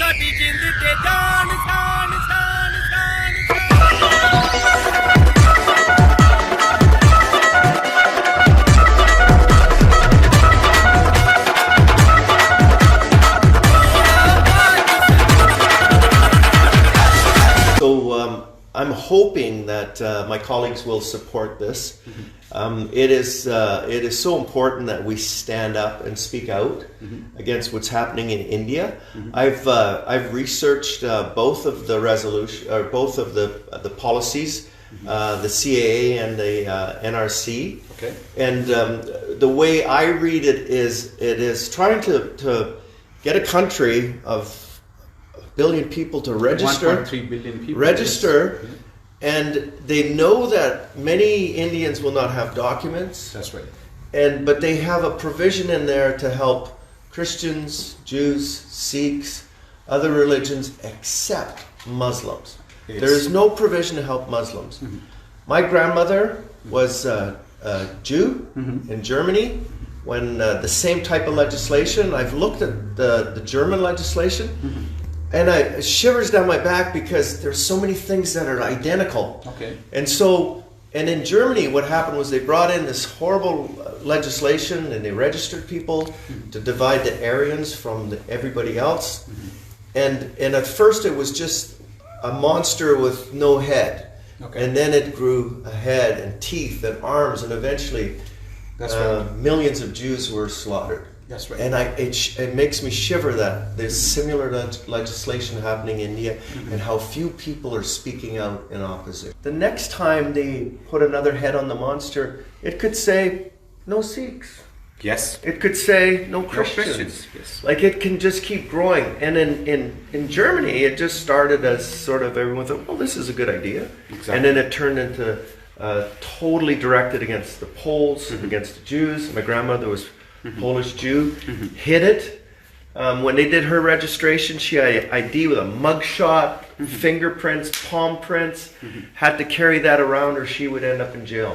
ਸਾਡੀ ਜਿੰਦ ਤੇ ਜਾਨ ਸ਼ਾਨ ਸ਼ਾਨ ਸ਼ਾਨ I'm hoping that my colleagues will support this. It is so important that we stand up and speak out against what's happening in India. I've researched both of the resolution, or both of the policies, the CAA and the NRC. Okay. And the way I read it is trying to get a country of billion people to register. 1.3 billion people. Register, and they know that many Indians will not have documents. That's right. But they have a provision in there to help Christians, Jews, Sikhs, other religions except Muslims. Yes. There is no provision to help Muslims. My grandmother was a Jew in Germany when the same type of legislation. I've looked at the German legislation. And it shivers down my back because there's so many things that are identical. Okay. And in Germany, what happened was they brought in this horrible legislation and they registered people to divide the Aryans from everybody else. And at first it was just a monster with no head. Okay. And then it grew a head and teeth and arms, and eventually millions of Jews were slaughtered. That's right. And it makes me shiver that there's similar legislation happening in India, and how few people are speaking out in opposition. The next time they put another head on the monster, it could say no Sikhs. Yes. It could say no Christians. Yes. Like, it can just keep growing. And in Germany, it just started as sort of everyone thought, well, this is a good idea. Exactly. And then it turned into totally directed against the Poles, against the Jews. My grandmother was Polish Jew, hid it. When they did her registration, she had an ID with a mugshot, fingerprints, palm prints, had to carry that around or she would end up in jail.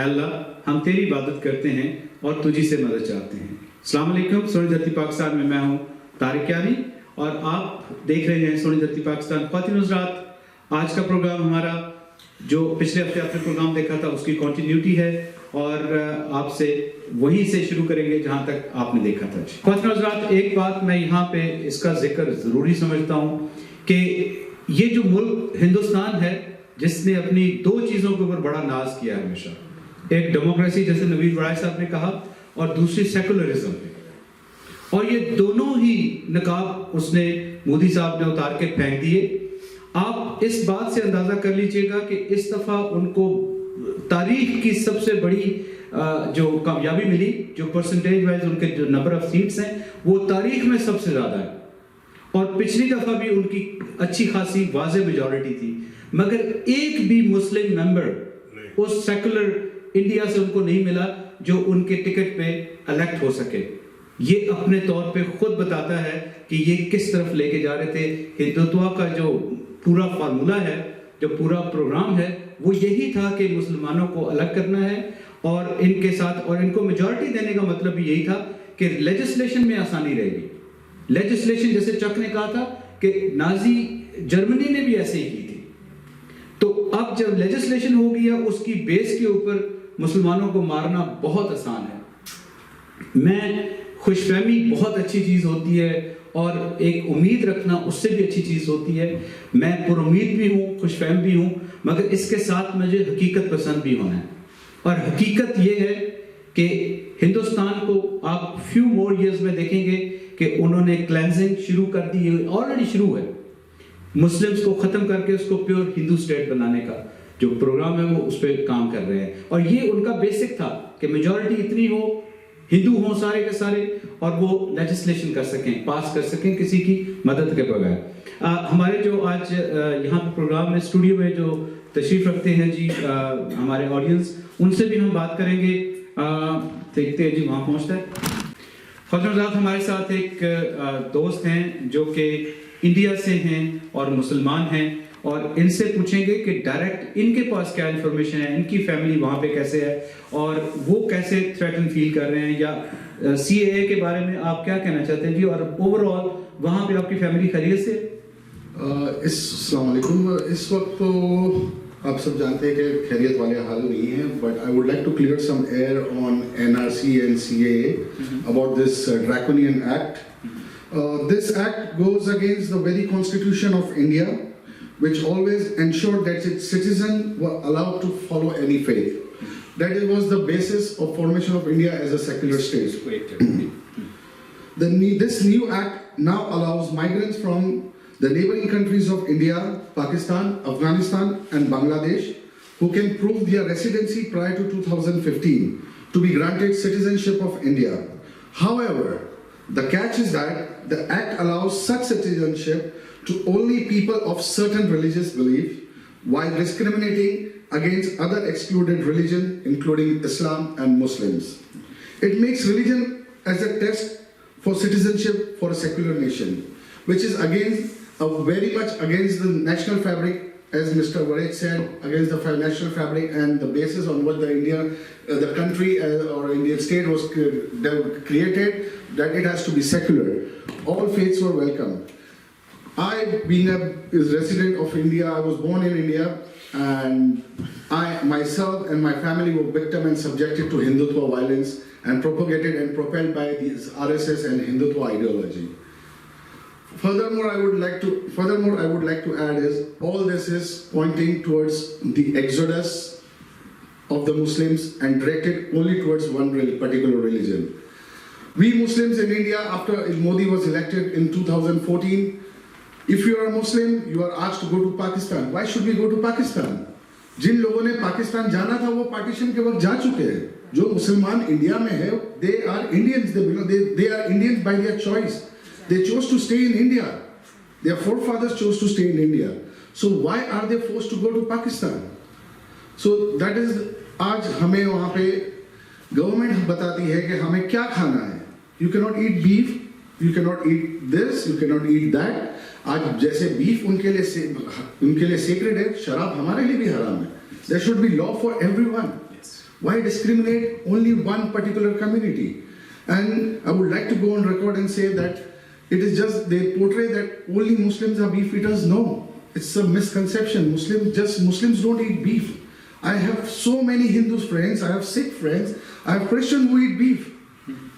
अल्लाह हम तेरी इबादत करते हैं और तुझी से मदद चाहते हैं। अस्सलाम वालेकुम, सोनी धरती पाकिस्तान में मैं हूँ तारिक यानी और आप देख रहे हैं सोनी धरती पाकिस्तान। ख्वातीन हज़रात, आज का प्रोग्राम हमारा जो पिछले हफ्ते आपने प्रोग्राम देखा था उसकी कंटिन्यूटी है और आपसे वहीं से शुरू करेंगे जहां तक आपने देखा था। ख्वातीन हज़रात, एक बात मैं यहाँ पे इसका जिक्र ज़रूरी समझता हूँ कि ये जो मुल्क हिंदुस्तान है जिसने अपनी दो चीज़ों के ऊपर बड़ा नाज किया है हमेशा, एक डेमोक्रेसी जैसे नवीद वराइच साहब ने कहा और दूसरी सेकुलरिज्म, और ये दोनों ही नकाब उसने मोदी साहब ने उतार के फेंक दिए। आप इस बात से अंदाजा कर लीजिएगा कि इस दफा उनको तारीख की सबसे बड़ी जो कामयाबी मिली, जो परसेंटेज वाइज उनके जो नंबर ऑफ सीट्स हैं वो तारीख में सबसे ज्यादा है, और पिछली दफा भी उनकी अच्छी खासी वाज़ेह मेजॉरिटी थी, मगर एक भी मुस्लिम मेंबर उस सेकुलर इंडिया से उनको नहीं मिला जो उनके टिकट पे इलेक्ट हो सके। ये अपने तौर पे खुद बताता है कि ये किस तरफ लेके जा रहे थे। हिंदुत्व का जो पूरा फार्मूला है, जो पूरा प्रोग्राम है, वो यही था कि मुसलमानों को अलग करना है और इनके साथ, और इनको मेजॉरिटी देने का मतलब भी यही था कि लेजिस्लेशन में आसानी रहेगी। लेजिस्लेशन जैसे चक ने कहा था कि नाजी जर्मनी ने भी ऐसे ही की थी, तो अब जब लेजिस्लेशन हो गया उसकी बेस के ऊपर मुसलमानों को मारना बहुत आसान है। मैं खुशफहमी बहुत अच्छी चीज़ होती है और एक उम्मीद रखना उससे भी अच्छी चीज़ होती है। मैं पुरुम्मीद भी हूँ, खुशफहम भी हूँ, मगर इसके साथ मुझे हकीकत पसंद भी होना है। और हकीकत ये है कि हिंदुस्तान को आप फ्यू मोर ईयर्स में देखेंगे कि उन्होंने क्लेंजिंग शुरू कर दी है, ऑलरेडी शुरू है। मुस्लिम्स को ख़त्म करके उसको प्योर हिंदू स्टेट बनाने का जो प्रोग्राम है वो उस पर काम कर रहे हैं, और ये उनका बेसिक था कि मेजॉरिटी इतनी हो, हिंदू हों सारे के सारे, और वो लेजिस्लेशन कर सकें, पास कर सकें किसी की मदद के बगैर। हमारे जो आज यहाँ पे प्रोग्राम में स्टूडियो में जो तशरीफ रखते हैं जी हमारे ऑडियंस, उनसे भी हम बात करेंगे। देखते हैं जी वहाँ पहुँचता है। ख़वातीन हमारे साथ एक दोस्त हैं जो कि इंडिया से हैं और मुसलमान हैं, और इनसे पूछेंगे कि डायरेक्ट इनके पास क्या इन्फॉर्मेशन है, इनकी फैमिली वहाँ पे कैसे है और वो कैसे थ्रेटन फील कर रहे हैं, या CAA के बारे में आप क्या कहना चाहते हैं जी, और ओवरऑल वहाँ पे आपकी फैमिली खैरियत से? अस्सलाम वालेकुम। इस वक्त तो आप सब जानते हैं कि खैरियत वाले हाल नहीं है, but I would like to clear some air on NRC and CAA about this draconian act. This act goes against the very constitution of India, which always ensured that its citizens were allowed to follow any faith. That was the basis of formation of India as a secular state. This new act now allows migrants from the neighboring countries of India, Pakistan, Afghanistan and Bangladesh who can prove their residency prior to 2015 to be granted citizenship of India. However, the catch is that the act allows such citizenship to only people of certain religious belief while discriminating against other excluded religions including Islam and Muslims. It makes religion as a test for citizenship for a secular nation, which is very much against the national fabric, as Mr. Warriach said, against the national fabric and the basis on what the country or Indian state was created, that it has to be secular. All faiths were welcome. I, being a resident of India, I was born in India, and I myself and my family were victim and subjected to Hindutva violence and propagated and propelled by these RSS and Hindutva ideology. Furthermore, I would like to add is all this is pointing towards the exodus of the Muslims and directed only towards one particular religion. We Muslims in India, after Modi was elected in 2014, if you are a Muslim, you are asked to go to Pakistan. Why should we go to Pakistan? जिन लोगों ने पाकिस्तान जाना था वो partition के वक्त जा चुके हैं. जो मुसलमान इंडिया में है, they are Indians. They are Indians by their choice. They chose to stay in India. Their forefathers chose to stay in India. So why are they forced to go to Pakistan? So that is, आज हमें वहाँ पे government बताती है कि हमें क्या खाना है. You cannot eat beef, you cannot eat this, you cannot eat that. आज जैसे बीफ उनके लिए sacred है, शराब हमारे लिए भी हराम है. There should be law for everyone. Why discriminate only one particular community? And I would like to go on record and say that it is just, they portray that only Muslims are beef eaters. No, it's a misconception. Muslims don't eat beef. I have so many Hindu friends, I have Sikh friends, I have Christians who eat beef.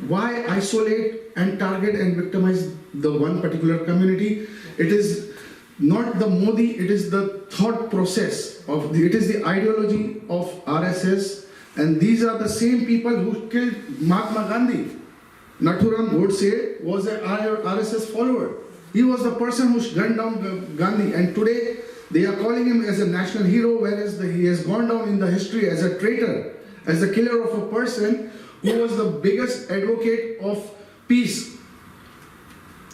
Why isolate and target and victimize the one particular community? It is not the Modi, it is the thought process it is the ideology of RSS, and these are the same people who killed Mahatma Gandhi. Nathuram Godse was an RSS follower. He was the person who gunned down Gandhi, and today they are calling him as a national hero, whereas he has gone down in the history as a traitor, as the killer of a person who was the biggest advocate of peace.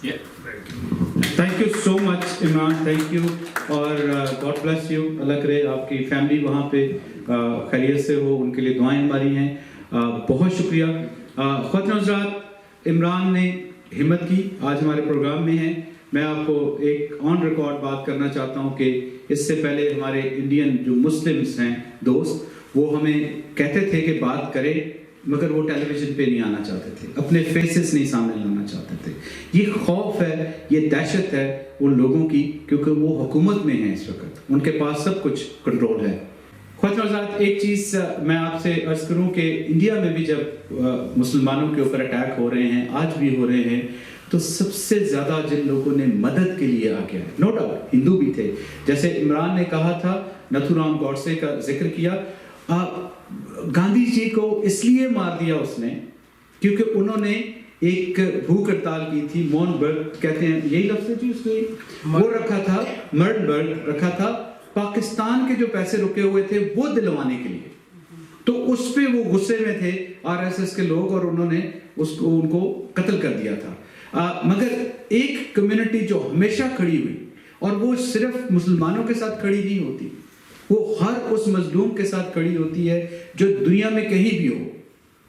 Yeah, very good. Thank you so much, Imran. Thank you, और God bless you. अल्लाह करे आपकी family वहाँ पे खैरियत से हो, उनके लिए दुआएं हमारी हैं. बहुत शुक्रिया. ख़वातीन हज़रात, इमरान ने हिम्मत की, आज हमारे प्रोग्राम में हैं. मैं आपको एक ऑन रिकॉर्ड बात करना चाहता हूँ कि इससे पहले हमारे इंडियन जो मुस्लिम्स हैं दोस्त, वो हमें कहते थे कि बात करें, मगर वो टेलीविज़न पे नहीं आना चाहते थे, अपने फेसेस नहीं सामने लाना चाहते थे. ये खौफ है, ये दहशत है उन लोगों की, क्योंकि वो हुकूमत में हैं इस वक्त, उनके पास सब कुछ कंट्रोल है. ख़वातीन हज़रात, एक चीज़ मैं आपसे अर्ज़ करूँ कि इंडिया में भी जब मुसलमानों के ऊपर अटैक हो रहे हैं, आज भी हो रहे हैं, तो सबसे ज़्यादा जिन लोगों ने मदद के लिए आगे आए, नो डाउट हिंदू भी थे. जैसे इमरान ने कहा था, नथुराम गॉडसे का जिक्र किया, गांधी जी को इसलिए मार दिया उसने क्योंकि उन्होंने एक भूख हड़ताल की थी, मौन व्रत कहते हैं, यही लफ्ज़ है जी उसको, वो रखा था, मर्ड व्रत रखा था, पाकिस्तान के जो पैसे रुके हुए थे वो दिलवाने के लिए. तो उस पे वो गुस्से में थे आरएसएस के लोग, और उन्होंने उनको कत्ल कर दिया था. मगर एक कम्युनिटी जो हमेशा खड़ी हुई, और वो सिर्फ मुसलमानों के साथ खड़ी नहीं होती, वो हर उस मजलूम के साथ खड़ी होती है जो दुनिया में कहीं भी हो,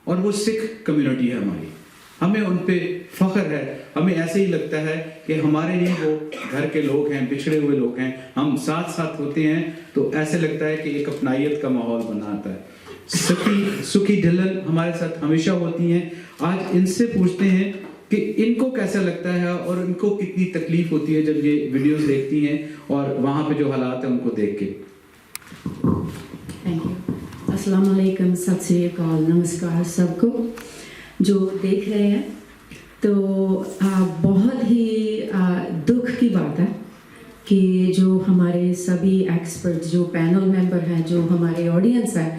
और वो सिख कम्युनिटी है हमारी. हमें उन पे फख्र है। हमें ऐसे ही लगता है कि हमारे लिए वो घर के लोग हैं, बिछड़े हुए लोग हैं, हम साथ साथ होते हैं तो ऐसे लगता है कि एक अपनायत का माहौल बना आता है। सुखी ढिल्लन हमारे साथ हमेशा होती हैं। आज इनसे पूछते हैं कि इनको कैसा लगता है और इनको कितनी तकलीफ होती है जब ये वीडियोस देखती हैं और वहाँ पे जो हालात हैं उनको देख के। Thank you. अस्सलाम वालेकुम, सत श्री अकाल, नमस्कार सबको जो देख रहे हैं। तो बहुत ही दुख की बात है कि जो हमारे सभी एक्सपर्ट्स, जो पैनल मेंबर हैं, जो हमारे ऑडियंस है,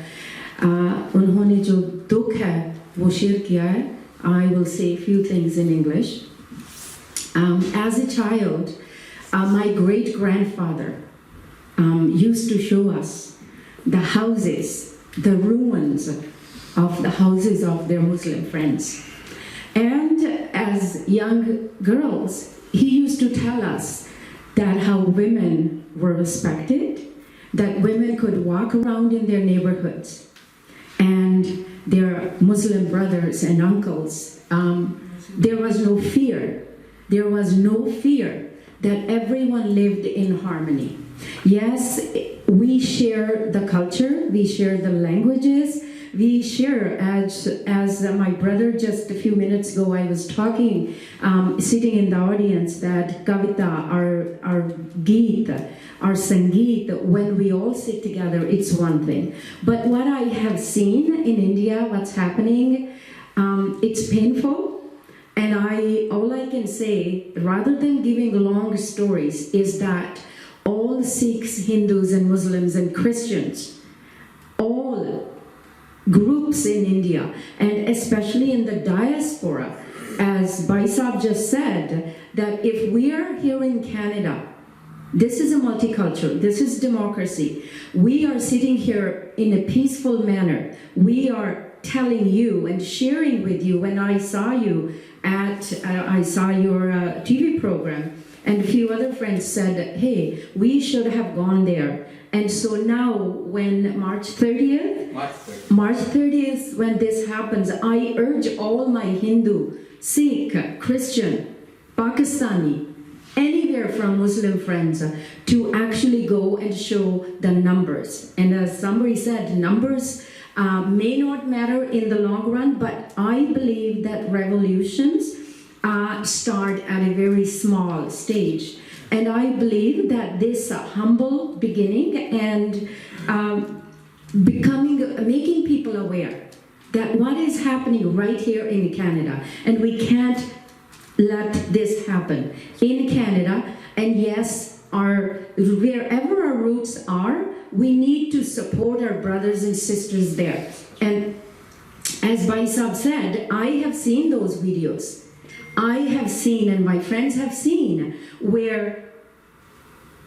उन्होंने जो दुख है वो शेयर किया है। I will say a few things in English. As a child, my great-grandfather used to show us the houses, the ruins of the houses of their Muslim friends. And as young girls, he used to tell us that how women were respected, that women could walk around in their neighborhoods, and their Muslim brothers and uncles, there was no fear. There was no fear that everyone lived in harmony. Yes, we share the culture, we share the languages, we share, as my brother just a few minutes ago, I was talking, sitting in the audience, that Kavita, our Geet, our Sangeet, when we all sit together, it's one thing. But what I have seen in India, what's happening, it's painful. And all I can say, rather than giving long stories, is that all Sikhs, Hindus and Muslims and Christians, all groups in India, and especially in the diaspora, as Bhai Saab just said, that if we are here in Canada, this is a multicultural, this is democracy. We are sitting here in a peaceful manner. We are telling you and sharing with you. When I saw you I saw your TV program, and a few other friends said, hey, we should have gone there. And so now when March 30th, when this happens, I urge all my Hindu, Sikh, Christian, Pakistani, anywhere from Muslim friends to actually go and show the numbers. And as somebody said, numbers may not matter in the long run, but I believe that revolutions start at a very small stage. And I believe that this humble beginning and making people aware that what is happening right here in Canada, and we can't let this happen in Canada. And yes, wherever our roots are, we need to support our brothers and sisters there. And as Bhai Saab said, I have seen those videos. I have seen, and my friends have seen, where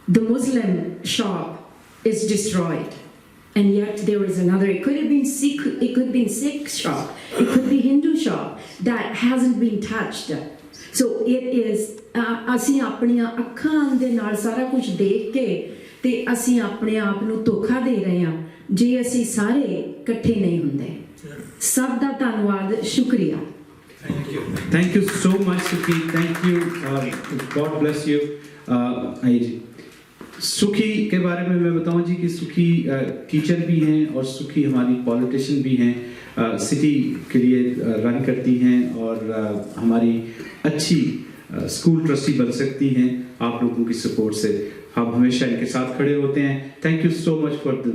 the Muslim shop is destroyed. And yet there is another, it could have been Sikh, it could be Sikh shop, it could be Hindu shop that hasn't been touched. So it is, ਅਸੀਂ ਆਪਣੀਆਂ ਅੱਖਾਂ ਦੇ ਨਾਲ ਸਾਰਾ ਕੁਝ ਦੇਖ ਕੇ ਤੇ ਅਸੀਂ ਆਪਣੇ ਆਪ ਨੂੰ ਧੋਖਾ ਦੇ ਰਹੇ ਹਾਂ ਜੇ ਅਸੀਂ ਸਾਰੇ ਇਕੱਠੇ ਨਹੀਂ ਹੁੰਦੇ। ਸਭ ਦਾ ਧੰਨਵਾਦ, ਸ਼ੁਕਰੀਆ। Thank you so much, Sukhi. Thank you. God bless you. सुखी के बारे में मैं बताऊं जी कि सुखी टीचर भी हैं और सुखी हमारी पॉलिटिशियन भी हैं, सिटी के लिए रन करती हैं और हमारी अच्छी स्कूल ट्रस्टी बन सकती हैं आप लोगों की सपोर्ट से। हम हमेशा इनके साथ खड़े होते हैं। Thank you so much for the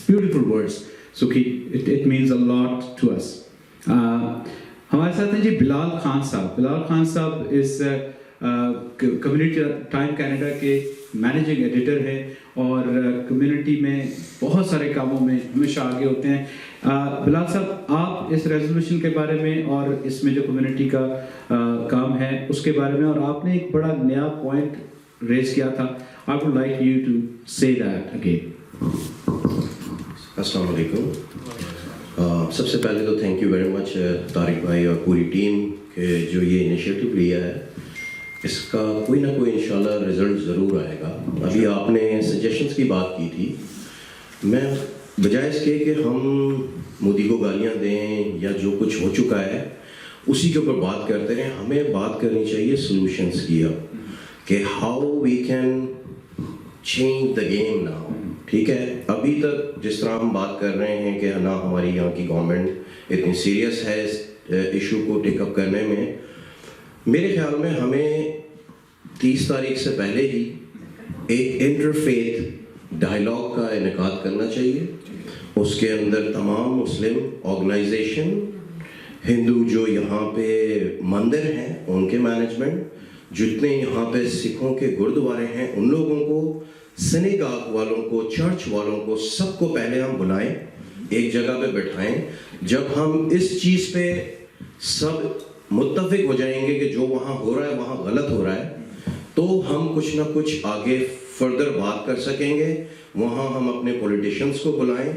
beautiful words Sukhi, it means a lot to us. हमारे साथ हैं जी बिलाल खान साहब। बिलाल खान साहब इस कम्युनिटी टाइम कनाडा के मैनेजिंग एडिटर है और कम्युनिटी में बहुत सारे कामों में हमेशा आगे होते हैं। बिलाल साहब, आप इस रेजोल्यूशन के बारे में और इसमें जो कम्युनिटी का काम है उसके बारे में, और आपने एक बड़ा नया पॉइंट रेज किया था, I would like you to say that again. अस्सलाम वालेकुम। सबसे पहले तो thank you very much Tariq भाई और पूरी टीम के जो ये इनिशिएटिव लिया है, इसका कोई ना कोई इंशाल्लाह रिजल्ट ज़रूर आएगा। अभी आपने सजेशंस की बात की थी, मैं बजाय इसके कि हम मोदी को गालियां दें या जो कुछ हो चुका है اسی کے اوپر بات کرتے رہیں. ہمیں بات کرنی چاہیے سولوشنس کی اب کہ how we can change the game now. ٹھیک ہے, ابھی تک جس طرح ہم بات کر رہے ہیں کہ نہ ہماری یہاں کی گورنمنٹ اتنی سیریس ہے اس ایشو کو ٹیک اپ کرنے میں, میرے خیال میں ہمیں 30 تاریخ سے پہلے ہی ایک انٹرفیتھ ڈائلاگ کا انعقاد کرنا چاہیے. اس کے اندر تمام مسلم آرگنائزیشن, ہندو جو یہاں پہ مندر ہیں ان کے مینجمنٹ, جتنے یہاں پہ سکھوں کے گردوارے ہیں ان لوگوں کو, سنیگاگ والوں کو, چرچ والوں کو, سب کو پہلے ہم بلائیں, ایک جگہ پہ بٹھائیں. جب ہم اس چیز پہ سب متفق ہو جائیں گے کہ جو وہاں ہو رہا ہے وہاں غلط ہو رہا ہے, تو ہم کچھ نہ کچھ آگے فردر بات کر سکیں گے. وہاں ہم اپنے پولیٹیشنز کو بلائیں,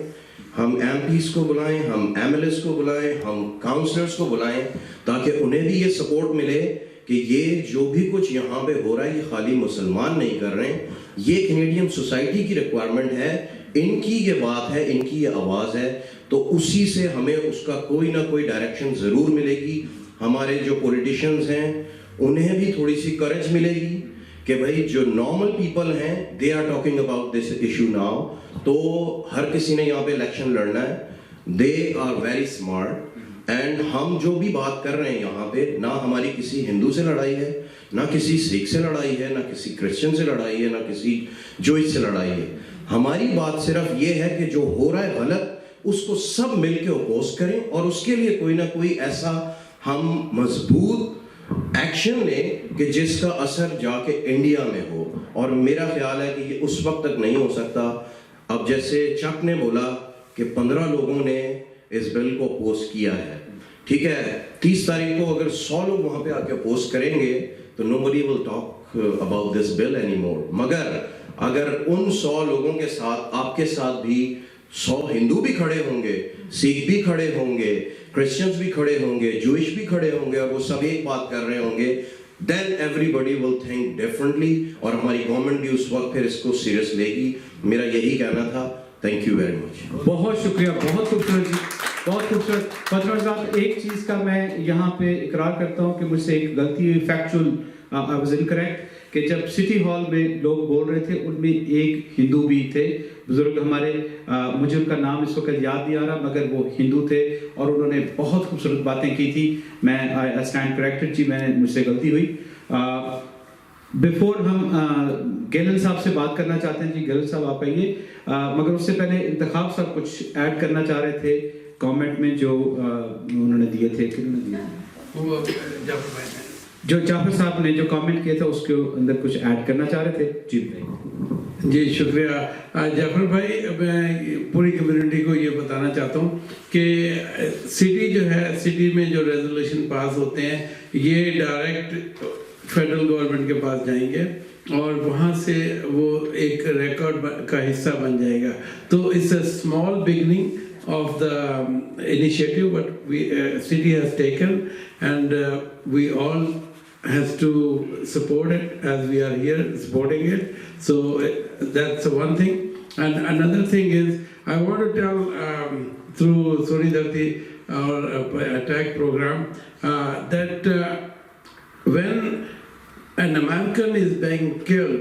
ہم ایم پیز کو بلائیں, ہم ایم ایل ایز کو بلائیں, ہم کاؤنسلرز کو بلائیں, تاکہ انہیں بھی یہ سپورٹ ملے کہ یہ جو بھی کچھ یہاں پہ ہو رہا ہے یہ خالی مسلمان نہیں کر رہے ہیں, یہ کینیڈین سوسائٹی کی ریکوائرمنٹ ہے, ان کی یہ بات ہے, ان کی یہ آواز ہے. تو اسی سے ہمیں اس کا کوئی نہ کوئی ڈائریکشن ضرور ملے گی. ہمارے جو پولیٹیشنز ہیں انہیں بھی تھوڑی سی کریج ملے گی کہ بھائی جو نارمل پیپل ہیں they are talking about this issue now. تو ہر کسی نے یہاں پہ الیکشن لڑنا ہے, they are very smart, and ہم جو بھی بات کر رہے ہیں یہاں پہ, نہ ہماری کسی ہندو سے لڑائی ہے, نہ کسی سکھ سے لڑائی ہے, نہ کسی کرسچن سے لڑائی ہے, نہ کسی جوئش سے لڑائی ہے. ہماری بات صرف یہ ہے کہ جو ہو رہا ہے غلط اس کو سب مل کے اپوز کریں, اور اس کے لیے کوئی نہ کوئی ایسا ہم مضبوط ایکشن لیں کہ جس کا اثر جا کے انڈیا میں ہو. اور میرا خیال ہے کہ یہ اس وقت تک نہیں ہو سکتا. اب جیسے چک نے بولا کہ 15 لوگوں نے اس بل کو اپوز کیا ہے, ٹھیک ہے, 30 تاریخ کو اگر 100 لوگ وہاں پہ آ کے اپوز کریں گے تو nobody will talk about this bill anymore. مگر اگر ان 100 لوگوں کے ساتھ آپ کے ساتھ بھی 100 ہندو بھی کھڑے ہوں گے, سکھ بھی کھڑے ہوں گے, کرسچنز بھی کھڑے ہوں گے, جوئش بھی کھڑے ہوں گے, اور وہ سب ایک بات کر رہے ہوں گے, then everybody will think differently, اور ہماری گورنمنٹ بھی اس وقت پھر اس کو سیریس لے گی. میرا یہی کہنا تھا. Thank you very much. بہت شکریہ, بہت خوبصورت جی, بہت خوبصورت. فاطمہ صاحب, ایک چیز کا میں یہاں پہ اقرار کرتا ہوں کہ مجھ سے ایک غلطی ہوئی, فیکچوئل آئی واز انکریکٹ, کہ جب سٹی ہال میں لوگ بول رہے تھے ان میں ایک ہندو بھی تھے, بزرگ ہمارے, مجھے ان کا نام اس وقت یاد نہیں آ رہا, مگر وہ ہندو تھے اور انہوں نے بہت خوبصورت باتیں کی تھی. میں آئی اسٹینڈ کریکٹڈ جی, میں نے, مجھ سے غلطی ہوئی. بیفور ہم گیلن صاحب سے بات کرنا چاہتے ہیں. جی گیلن صاحب آپ آئیے, مگر اس سے پہلے انتخاب صاحب کچھ ایڈ کرنا چاہ رہے تھے کامنٹ میں جو انہوں نے دیے تھے. جو جعفر صاحب نے جو کامنٹ کیا تھا اس کے اندر کچھ ایڈ کرنا چاہ رہے تھے. جی بھائی. جی شکریہ جعفر بھائی. میں پوری کمیونٹی کو یہ بتانا چاہتا ہوں کہ سٹی جو ہے, سٹی میں جو ریزولوشن پاس ہوتے ہیں یہ ڈائریکٹ فیڈرل گورنمنٹ کے پاس جائیں گے اور وہاں سے وہ ایک ریکارڈ کا حصہ بن جائے گا. تو it's a small beginning of the initiative what we city has taken, and we all has to support it as we are here supporting it. So that's one thing. And another thing is I want to tell through Sohni Dharti, our attack program, that when an American is being killed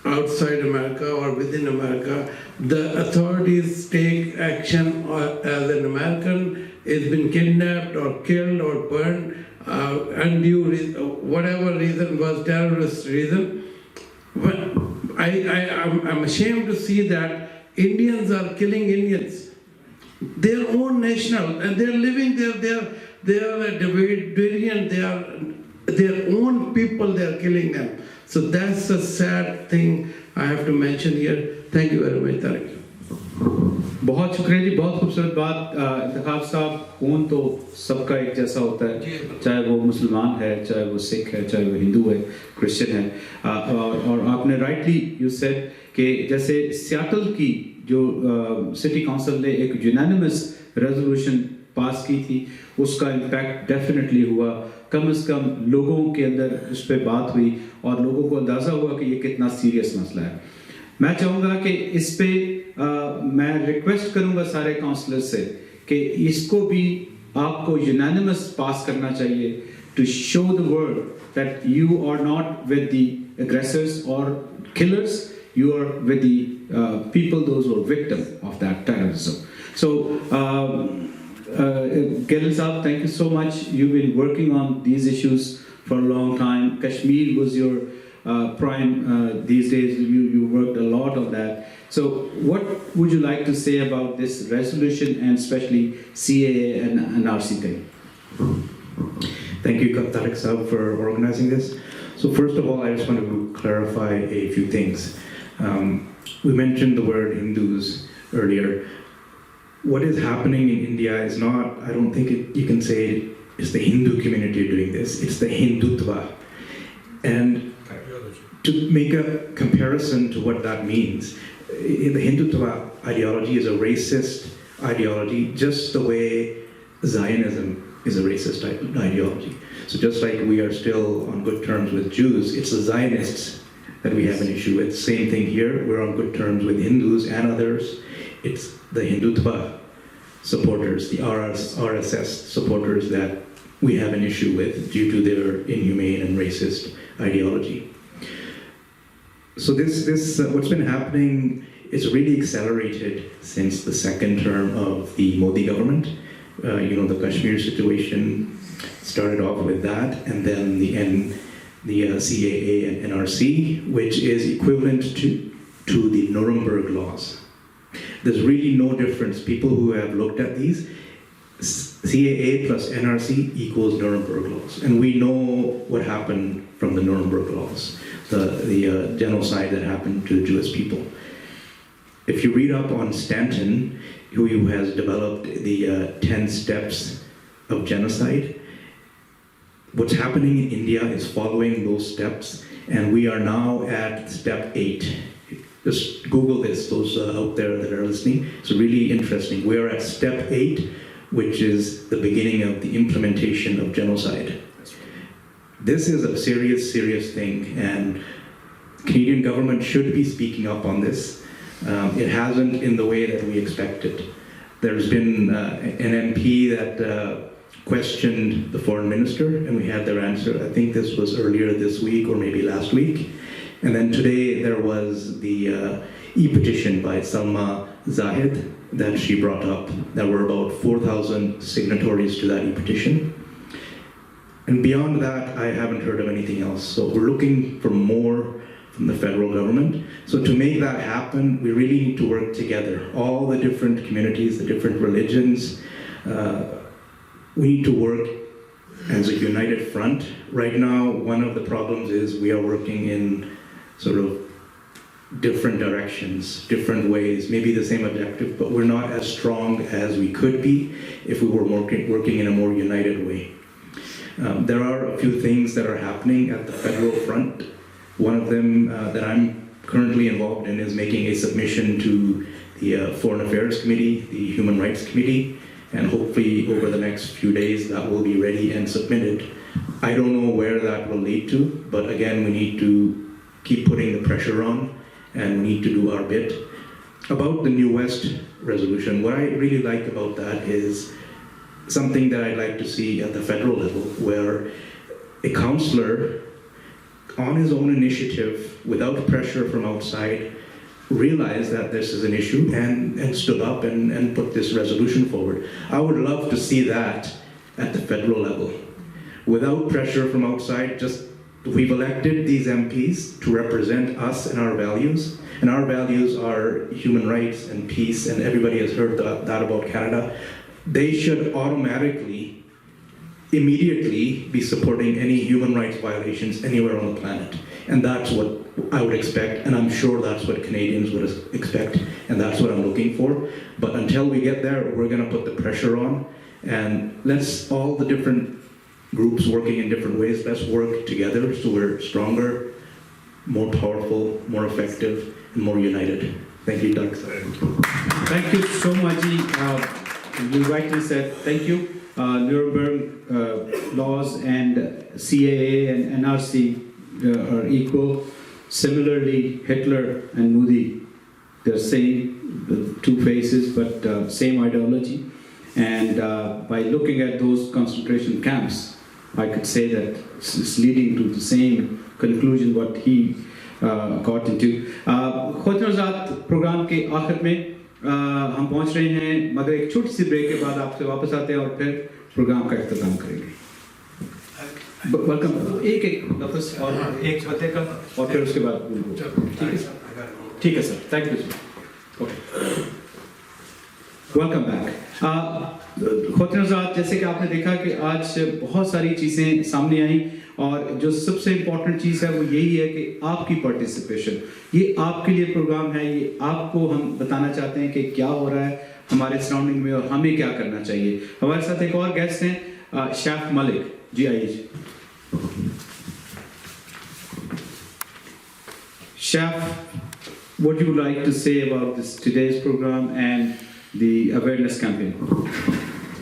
outside America or within America, the authorities take action as an American has been kidnapped or killed or burned, undue whatever reason was terrorist reason. I'm ashamed to see that Indians are killing Indians, their own national, and they're living there. They are a Davidian. They are their own people. They are killing them. So that's a sad thing I have to mention here. Thank you very much, Tariq. بہت شکریہ جی, بہت خوبصورت بات. انتخاب صاحب, خون تو سب کا ایک جیسا ہوتا ہے, چاہے وہ مسلمان ہے, چاہے وہ سکھ ہے, چاہے وہ ہندو ہے, کرسچن ہے. اور آپ نے رائٹلی یو سیڈ کہ جیسے سیاٹل کی جو سٹی کونسل نے ایک یونینیمس ریزولوشن پاس کی تھی, اس کا امپیکٹ ڈیفینیٹلی ہوا. کم از کم لوگوں کے اندر اس پہ بات ہوئی اور لوگوں کو اندازہ ہوا کہ یہ کتنا سیریس مسئلہ ہے. میں چاہوں گا کہ اس پہ میں ریکویسٹ کروں گا سارے کاؤنسلر سے کہ اس کو بھی आपको unanimous pass करना चाहिए to show the world that you are not with the aggressors or killers, you are with the people, those who are victim of that terrorism. So, Galen Saab, thank you so much. You've been working on these issues for a long time. Kashmir was your prime these days. You worked a lot on that. So what would you like to say about this resolution and especially CAA and NRC thing? Thank you, Tariq Saab, for organizing this. So first of all, I just want to clarify a few things. We mentioned the word Hindus earlier. What is happening in India is not, I don't think you can say it's the Hindu community doing this. It's the Hindutva. And to make a comparison to what that means, the Hindutva ideology is a racist ideology, just the way Zionism is a racist ideology. So just like we are still on good terms with Jews, it's the Zionists that we have an issue with. Same thing here, we're on good terms with Hindus and others. It's the Hindutva supporters, the RSS supporters that we have an issue with due to their inhumane and racist ideology. So this what's been happening is really accelerated since the second term of the Modi government. The Kashmir situation started off with that, and then the CAA and NRC, which is equivalent to the Nuremberg laws. There's really no difference. People who have looked at these, CAA plus NRC equals Nuremberg laws, and we know what happened from the Nuremberg laws. The genocide that happened to the Jewish people. If you read up on Stanton, who has developed the 10 steps of genocide, what's happening in India is following those steps, and we are now at step 8. Just Google this, those out there that are listening. It's really interesting. We are at step 8, which is the beginning of the implementation of genocide. This is a serious, serious thing, and Canadian government should be speaking up on this. It hasn't in the way that we expected. There's been an MP that questioned the foreign minister, and we had their answer. I think this was earlier this week or maybe last week. And then today there was the e-petition by Salma Zahid that she brought up. There were about 4,000 signatories to that e-petition. And beyond that, I haven't heard of anything else. So we're looking for more from the federal government. So to make that happen, we really need to work together. All the different communities, the different religions, we need to work as a united front. Right now, one of the problems is we are working in sort of different directions, different ways, maybe the same objective, but we're not as strong as we could be if we were working in a more united way. There are a few things that are happening at the federal front. One of them that I'm currently involved in is making a submission to the Foreign Affairs Committee, the Human Rights Committee, and hopefully over the next few days that will be ready and submitted. I don't know where that will lead to, but again, we need to keep putting the pressure on, and we need to do our bit. About the New West resolution, what I really like about that is something that I'd like to see at the federal level, where a councillor, on his own initiative, without pressure from outside, realized that this is an issue and stood up and put this resolution forward. I would love to see that at the federal level. Without pressure from outside, just we've elected these MPs to represent us and our values are human rights and peace, and everybody has heard that about Canada. They should automatically, immediately be supporting any human rights violations anywhere on the planet. And that's what I would expect, and I'm sure that's what Canadians would expect, and that's what I'm looking for. But until we get there, we're going to put the pressure on, and let's all the different groups working in different ways, let's work together so we're stronger, more powerful, more effective, and more united. Thank you, Doug. Thank you so much. You rightly said, thank you. Nuremberg laws and CAA and NRC are equal. Similarly, Hitler and Modi, they're same, the two faces, but same ideology. And by looking at those concentration camps, I could say that it's leading to the same conclusion what he got into. ख़वातीन programme के आखिर में हम पहुंच रहे हैं, मगर एक छोटी सी ब्रेक के बाद आपसे वापस आते हैं और फिर प्रोग्राम का इख्तिताम करेंगे. वेलकम. एक लफ्ज़ और एक फतेह का और फिर उसके बाद ठीक है sir. Thank you sir. Okay, welcome back. ख़वातीन हज़रात, जैसे कि आपने देखा कि आज बहुत सारी चीज़ें सामने आई और जो सबसे इम्पॉर्टेंट चीज़ है वो यही है कि आपकी पार्टिसिपेशन. ये आपके लिए प्रोग्राम है, ये आपको हम बताना चाहते हैं कि क्या हो रहा है हमारे सराउंडिंग में और हमें क्या करना चाहिए. हमारे साथ एक और गेस्ट हैं, शाफ मलिक जी. आइए shaft, what you would like to say about this today's program and the awareness campaign?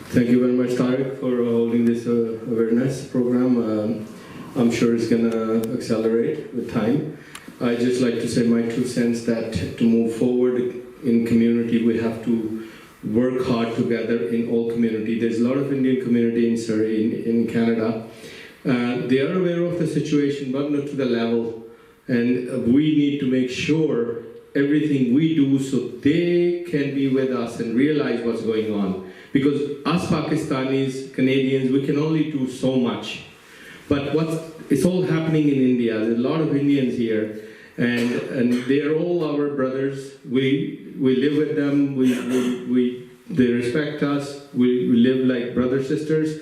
Thank you very much, Tariq, for holding this awareness program. I'm sure it's going to accelerate with time. I just like to say my 2 cents that to move forward in community, we have to work hard together in all community. There's a lot of Indian community in Surrey, in Canada. They are aware of the situation, but not to the level. And we need to make sure everything we do so they can be with us and realize what's going on. Because us Pakistanis, Canadians, we can only do so much. But it's all happening in India. There's a lot of Indians here, and they are all our brothers. We live with them. They respect us. We live like brothers, sisters.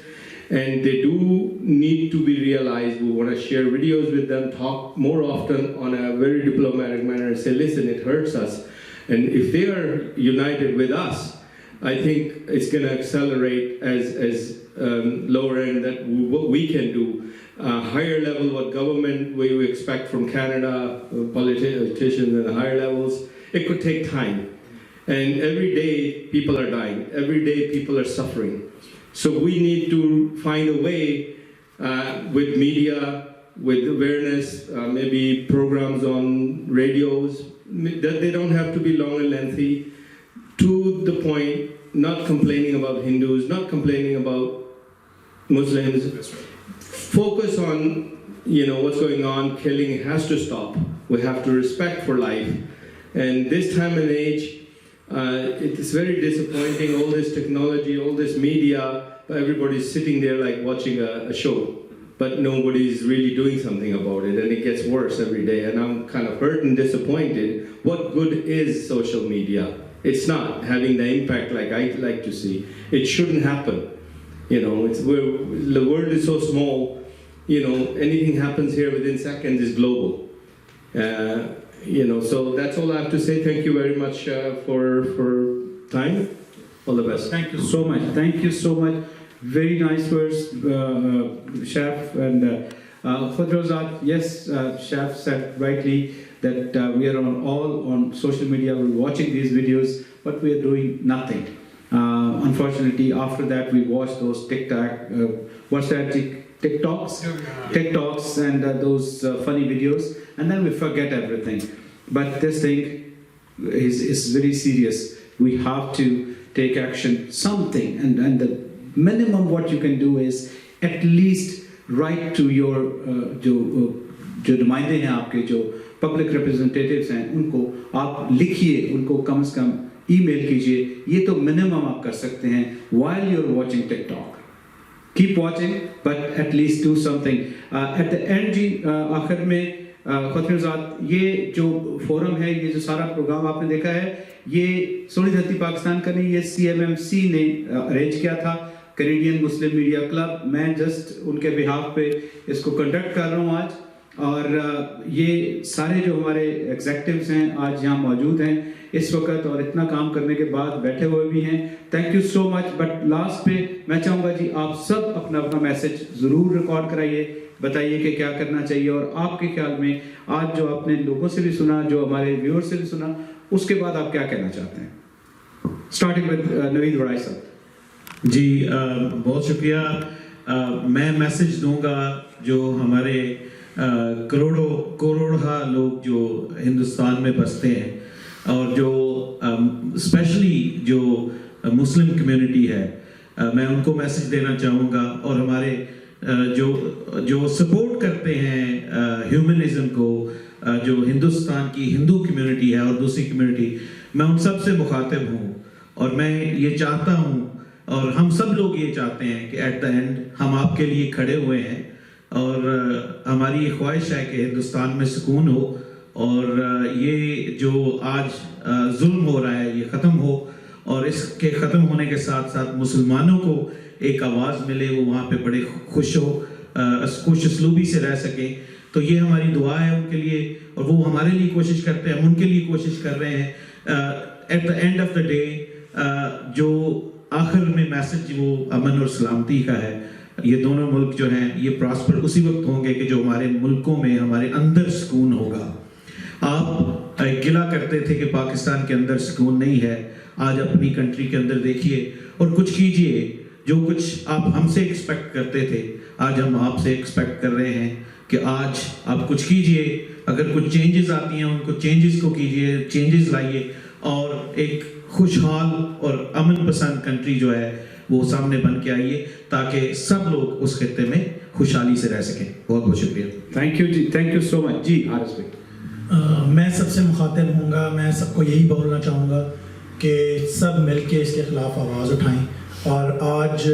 And they do need to be realized. We want to share videos with them, talk more often on a very diplomatic manner and say, listen, it hurts us. And if they are united with us, I think it's going to accelerate as lower end that what we can do. Higher level, what government we expect from Canada, politicians at higher levels, it could take time. And every day people are dying. Every day people are suffering. So we need to find a way with media, with awareness, maybe programs on radios, that they don't have to be long and lengthy, to the point, not complaining about Hindus, not complaining about Muslims. Focus on, what's going on. Killing has to stop. We have to respect for life. And this time and age, it is very disappointing, all this technology, all this media, everybody's sitting there like watching a show, but nobody's really doing something about it, and it gets worse every day, and I'm kind of hurt and disappointed. What good is social media? It's not having the impact like I'd like to see. It shouldn't happen. The world is so small, anything happens here within seconds is global. So that's all I have to say. Thank you very much for time. All the best. Thank you so much. Thank you so much. Very nice words, Shaf. And Khudrozat, yes, Shaf said rightly that we are all on social media, we're watching these videos, but we are doing nothing. Unfortunately, after that, we watch those TikToks and those funny videos, and then we forget everything. But this thing is very serious. We have to take action, something, and the minimum what you can do is at least write to your जो नुमाइंदे हैं आपके, जो public representatives हैं, उनको आप लिखिए, उनको कम से कम ईमेल कीजिए. ये तो मिनिमम आप कर सकते हैं while you're watching TikTok. Keep watching, but at least do something. At the end जी आखिर में ख़वातीन, ये जो फोरम है, ये जो सारा प्रोग्राम आपने देखा है, ये सोहनी धरती पाकिस्तान का नहीं, ये CMMC ने अरेंज किया था, कैनेडियन मुस्लिम मीडिया क्लब. मैं जस्ट उनके बिहाफ पे इसको कंडक्ट कर रहा हूँ आज, और ये सारे जो हमारे एग्जेक्टिव्स हैं आज यहाँ मौजूद हैं इस वक्त, और इतना काम करने के बाद बैठे हुए भी हैं. Thank you so much. But last पे मैं चाहूँगा जी, आप सब अपना अपना मैसेज ज़रूर रिकॉर्ड कराइए, बताइए कि क्या करना चाहिए, और आपके ख्याल में आज जो आपने लोगों से भी सुना, जो हमारे व्यूअर्स से भी सुना, उसके बाद आप क्या कहना चाहते हैं? स्टार्टिंग विद नवीद वराइच साहब. जी बहुत शुक्रिया. मैं मैसेज दूंगा जो हमारे करोड़ों लोग जो हिंदुस्तान में बसते हैं, और जो स्पेशली जो مسلم کمیونٹی ہے میں ان کو میسج دینا چاہوں گا اور ہمارے جو سپورٹ کرتے ہیں ہیومنزم کو جو ہندوستان کی ہندو کمیونٹی ہے اور دوسری کمیونٹی میں ان سب سے مخاطب ہوں اور میں یہ چاہتا ہوں اور ہم سب لوگ یہ چاہتے ہیں کہ ایٹ دا اینڈ ہم آپ کے لیے کھڑے ہوئے ہیں اور ہماری یہ خواہش ہے کہ ہندوستان میں سکون ہو اور یہ جو آج ظلم ہو رہا ہے یہ ختم ہو اور اس کے ختم ہونے کے ساتھ ساتھ مسلمانوں کو ایک آواز ملے وہ وہاں پہ بڑے خوش اسلوبی سے رہ سکیں تو یہ ہماری دعا ہے ان کے لیے اور وہ ہمارے لیے کوشش کرتے ہیں ہم ان کے لیے کوشش کر رہے ہیں at the end of the day جو آخر میں میسج وہ امن اور سلامتی کا ہے یہ دونوں ملک جو ہیں یہ پراسپر اسی وقت ہوں گے کہ جو ہمارے ملکوں میں ہمارے اندر سکون ہوگا آپ گلا کرتے تھے کہ پاکستان کے اندر سکون نہیں ہے آج اپنی کنٹری کے اندر دیکھیے اور کچھ کیجئے جو کچھ آپ ہم سے ایکسپیکٹ کرتے تھے آج ہم آپ سے ایکسپیکٹ کر رہے ہیں کہ آج آپ کچھ کیجئے اگر کچھ چینجز آتی ہیں ان کو چینجز کو کیجئے چینجز لائیے اور ایک خوشحال اور امن پسند کنٹری جو ہے وہ سامنے بن کے آئیے تاکہ سب لوگ اس خطے میں خوشحالی سے رہ سکیں بہت بہت شکریہ تھینک یو جی تھینک یو سو مچ جی حارث بھائی میں سب سے مخاطب ہوں گا میں سب کو یہی بولنا چاہوں گا کہ سب مل کے اس کے خلاف آواز اٹھائیں اور آج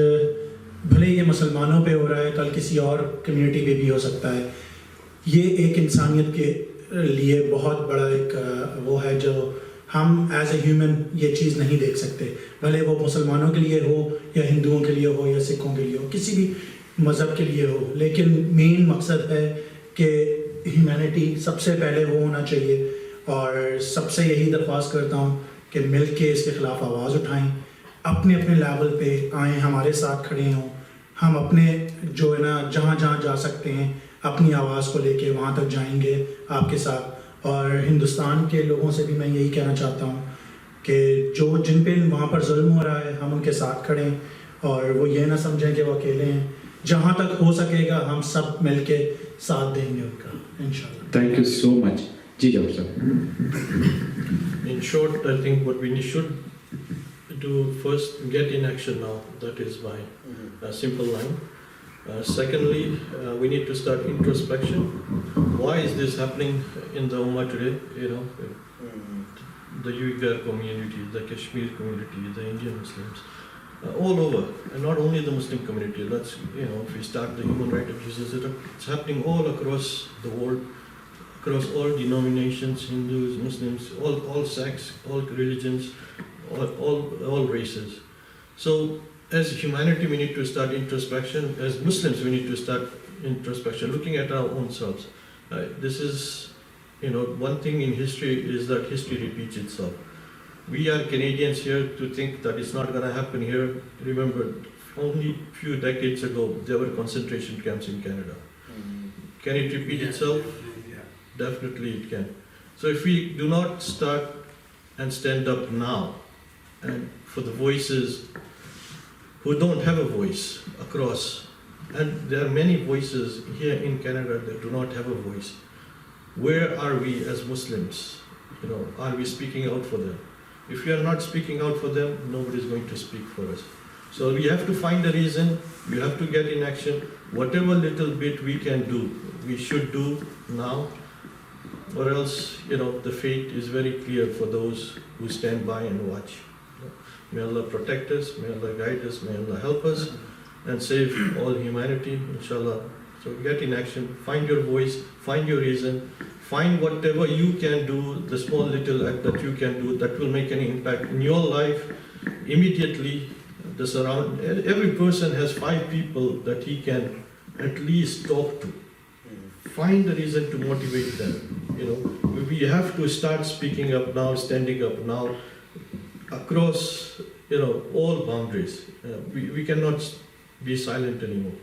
بھلے یہ مسلمانوں پہ ہو رہا ہے کل کسی اور کمیونٹی پہ بھی ہو سکتا ہے یہ ایک انسانیت کے لیے بہت بڑا ایک وہ ہے جو ہم ایز اے ہیومن یہ چیز نہیں دیکھ سکتے بھلے وہ مسلمانوں کے لیے ہو یا ہندوؤں کے لیے ہو یا سکھوں کے لیے ہو کسی بھی مذہب کے لیے ہو لیکن مین مقصد ہے کہ ہیومینٹی سب سے پہلے وہ ہونا چاہیے اور سب سے یہی درخواست کرتا ہوں کہ مل کے اس کے خلاف آواز اٹھائیں اپنے اپنے لیول پہ آئیں ہمارے ساتھ کھڑے ہوں ہم اپنے جو ہے نا جہاں جہاں جا سکتے ہیں اپنی آواز کو لے کے وہاں تک جائیں گے آپ کے ساتھ اور ہندوستان کے لوگوں سے بھی میں یہی کہنا چاہتا ہوں کہ جن پہ وہاں پر ظلم ہو رہا ہے ہم ان کے ساتھ کھڑیں اور وہ یہ نہ سمجھیں کہ وہ اکیلے ہیں جہاں تک ہو سکے گا ہم سب مل کے ساتھ دیں گے ان کا انشاءاللہ تھینک یو سو مچ جی جوہر صاحب In short, I think what we should do first, get in action now. That is my simple line. Secondly, we need to start introspection. Why is this happening in the Ummah today? You know, the Uyghur community, the Kashmir community, the Indian Muslims, all over, and not only the Muslim community. Let's, if we start the human rights abuses, it's happening all across the world. Across all denominations, Hindus, Muslims, all sects, all religions, all races. So as humanity we need to start introspection, as Muslims we need to start introspection, looking at our own selves. This is, one thing in history is that history repeats itself. We are Canadians here to think that it's not going to happen here. Remember, only few decades ago there were concentration camps in Canada. Can it repeat itself? Definitely it can. So if we do not start and stand up now, and for the voices who don't have a voice across, and there are many voices here in Canada that do not have a voice, where are we as Muslims? Are we speaking out for them? If we are not speaking out for them, nobody is going to speak for us. So we have to find a reason, we have to get in action. Whatever little bit we can do, we should do now. Or else, the fate is very clear for those who stand by and watch. May Allah protect us, may Allah guide us, may Allah help us and save all humanity, inshallah. So get in action, find your voice, find your reason, find whatever you can do, the small little act that you can do that will make an impact in your life immediately. Every person has 5 people that he can at least talk to. Find a reason to motivate them. We have to start speaking up now, standing up now, across, all boundaries. We cannot be silent anymore.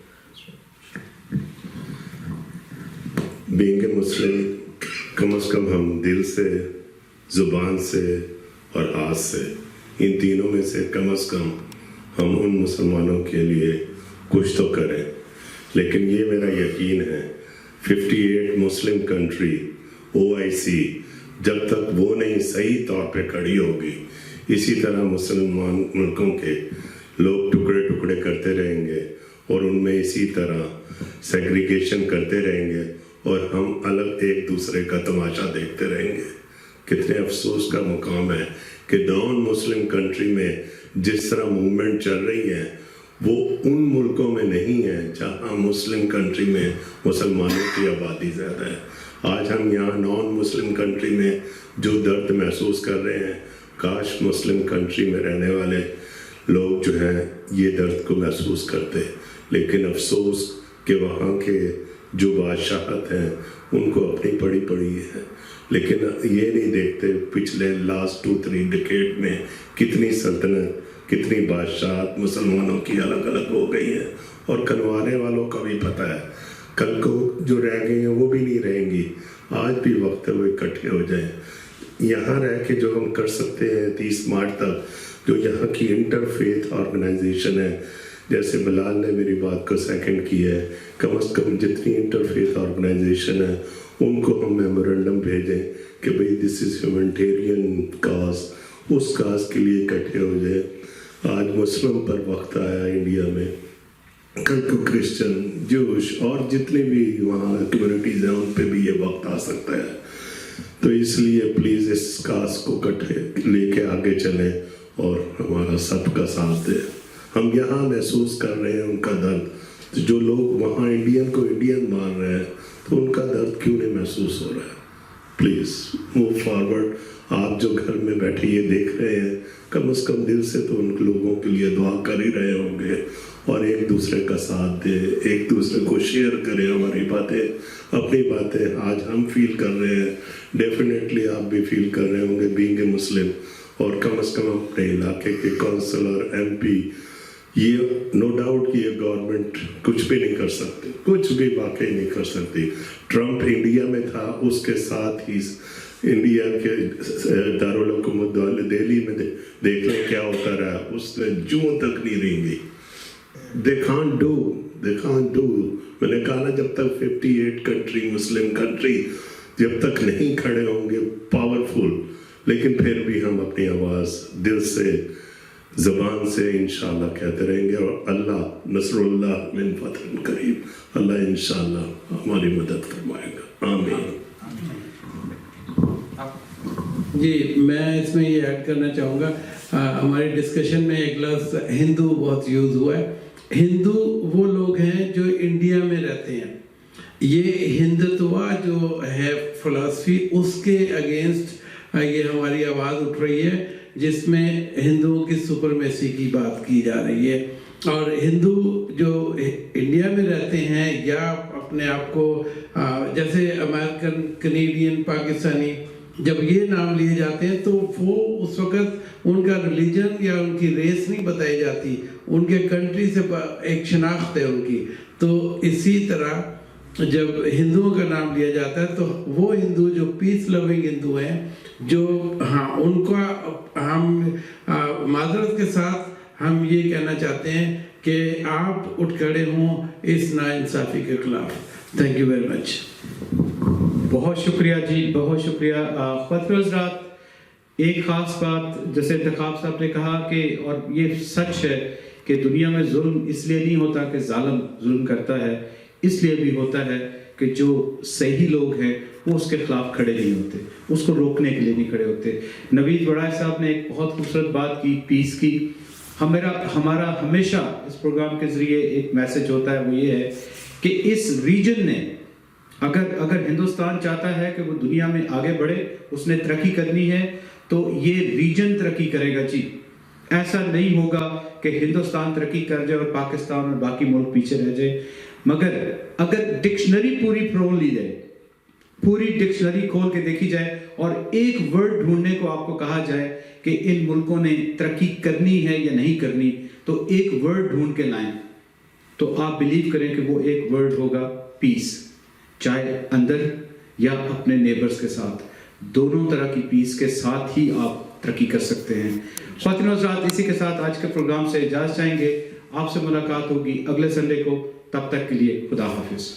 Being a Muslim, कम से कम हम दिल से, ज़ुबान से और आँख से, इन तीनों में से कम हम उन मुसलमानों के लिए कुछ तो करें. लेकिन ये मेरा यकीन है 58 मुस्लिम कंट्री OIC जब तक वो नहीं सही तौर पे खड़ी होगी इसी तरह मुसलमान मुल्कों के लोग टुकड़े टुकड़े करते रहेंगे और उनमें इसी तरह सेग्रीगेशन करते रहेंगे और हम अलग एक दूसरे का तमाशा देखते रहेंगे। कितने अफसोस का मुकाम है कि नॉन मुस्लिम कंट्री में जिस तरह मूवमेंट चल रही है वो उन मुल्कों में नहीं है जहाँ मुस्लिम कंट्री में मुसलमानों की आबादी ज़्यादा है। आज हम यहाँ नॉन मुस्लिम कंट्री में जो दर्द महसूस कर रहे हैं, काश मुस्लिम कंट्री में रहने वाले लोग जो हैं ये दर्द को महसूस करते, लेकिन अफसोस कि वहाँ के जो बादशाहत हैं उनको अपनी पड़ी पड़ी है, लेकिन ये नहीं देखते पिछले लास्ट 2-3 डिकेड में कितनी सल्तनत, कितनी बादशाहत मुसलमानों की अलग अलग हो गई हैं और करवाने वालों का भी पता है कल को जो रह गई हैं वो भी नहीं रहेंगी। आज भी वक्त है वो इकट्ठे हो जाएं। यहाँ रह के जो हम कर सकते हैं 30 मार्च तक, जो यहाँ की इंटरफेथ ऑर्गेनाइजेशन है, जैसे बिलाल ने मेरी बात को सेकंड की है, कम से कम जितनी इंटरफेथ ऑर्गेनाइजेशन है उनको हम मेमोरेंडम भेजें कि भाई दिस इज़ ह्यूमैनिटेरियन काज, उस काज के लिए इकट्ठे हो जाए। आज मुस्लिम पर वक्त आया इंडिया में, कल को क्रिश्चियन, जूश और जितने भी वहाँ कम्युनिटीज़ हैं उन पे भी ये वक्त आ सकता है। तो इसलिए प्लीज़ इस काज को इकट्ठे लेके आगे चलें और हमारा सबका साथ दें। हम यहाँ महसूस कर रहे हैं उनका दर्द, तो जो लोग वहाँ इंडियन को इंडियन मान रहे हैं तो उनका दर्द क्यों नहीं महसूस हो रहा है। Please move forward. आप जो घर में बैठे ये देख रहे हैं, कम से कम दिल से तो उन लोगों के लिए दुआ कर ही रहे होंगे और एक दूसरे का साथ दें, एक दूसरे को शेयर करें हमारी बातें, अपनी बातें। आज हम फील कर रहे हैं, डेफिनेटली आप भी फील कर रहे होंगे बीइंग ए मुस्लिम, और कम से कम अपने इलाके के काउंसलर, MP, ये नो डाउट कि ये गवर्नमेंट कुछ भी नहीं कर सकती, कुछ भी वाकई नहीं कर सकती। ट्रम्प इंडिया में था, उसके साथ ही इंडिया के दारुल हुकूमत दिल्ली में देख लें क्या होता रहा, उसने जूं तक नहीं रेंगी। They can't do। मैंने कहा ना, जब तक 58 कंट्री मुस्लिम कंट्री जब तक नहीं खड़े होंगे पावरफुल, लेकिन फिर भी हम अपनी आवाज़ दिल से, ज़बान से इंशाल्लाह कहते रहेंगे और अल्लाह नसरुल्लाह मिन फतहिन करीब, अल्लाह इंशाल्लाह हमारी मदद फरमाएगा। आमीन। जी, मैं इसमें ये ऐड करना चाहूँगा, हमारे डिस्कशन में एक लफ्ज़ हिंदू बहुत यूज़ हुआ है। हिंदू वो लोग हैं जो इंडिया में रहते हैं। ये हिंदुत्व जो है फिलॉसफी, उसके अगेंस्ट ये हमारी आवाज़ उठ रही है, जिसमें हिंदुओं की सुपरमेसी की बात की जा रही है। और हिंदू जो इंडिया में रहते हैं या अपने आप को जैसे अमेरिकन, कैनेडियन, पाकिस्तानी, जब ये नाम लिए जाते हैं तो वो उस वक़्त उनका रिलीजन या उनकी रेस नहीं बताई जाती, उनके कंट्री से एक शनाख्त है उनकी। तो इसी तरह जब हिंदुओं का नाम लिया जाता है तो वो हिंदू जो पीस लविंग हिंदू हैं, जो उनका हम माजरत के साथ हम ये कहना चाहते हैं कि आप उठ खड़े हों इस नाइंसाफ़ी के खिलाफ। Thank you very much. बहुत शुक्रिया जी, बहुत शुक्रिया। ख़ुद एक ख़ास बात जैसे इंतखाब साहब ने कहा कि, और ये सच है कि दुनिया में जुल्म इसलिए नहीं होता कि जालिम जुल्म करता है, इसलिए भी होता है कि जो सही लोग हैं वो उसके खिलाफ खड़े नहीं होते, उसको रोकने के लिए नहीं खड़े होते। नवीद वड़ाच साहब ने एक बहुत खूबसूरत बात की, पीस की। हमारा हमेशा इस प्रोग्राम के ज़रिए एक मैसेज होता है, वो ये है कि इस रीजन ने अगर हिंदुस्तान चाहता है कि वो दुनिया में आगे बढ़े, उसने तरक्की करनी है, तो ये रीजन तरक्की करेगा जी। ऐसा नहीं होगा कि हिंदुस्तान तरक्की कर जाए और पाकिस्तान और बाकी मुल्क पीछे रह जाए। मगर अगर डिक्शनरी पूरी खोल ली जाए, पूरी डिक्शनरी खोल के देखी जाए और एक वर्ड ढूंढने को आपको कहा जाए कि इन मुल्कों ने तरक्की करनी है या नहीं करनी, तो एक वर्ड ढूंढ के लाएं, तो आप बिलीव करें कि वो एक वर्ड होगा पीस। चाहे अंदर या अपने नेबर्स के साथ, दोनों तरह की पीस के साथ ही आप तरक्की कर सकते हैं। ख्वातीन और हज़रात, इसी के साथ आज के प्रोग्राम से इजाज़त चाहेंगे। आपसे मुलाकात होगी अगले संडे को, तब तक के लिए खुदा हाफिज।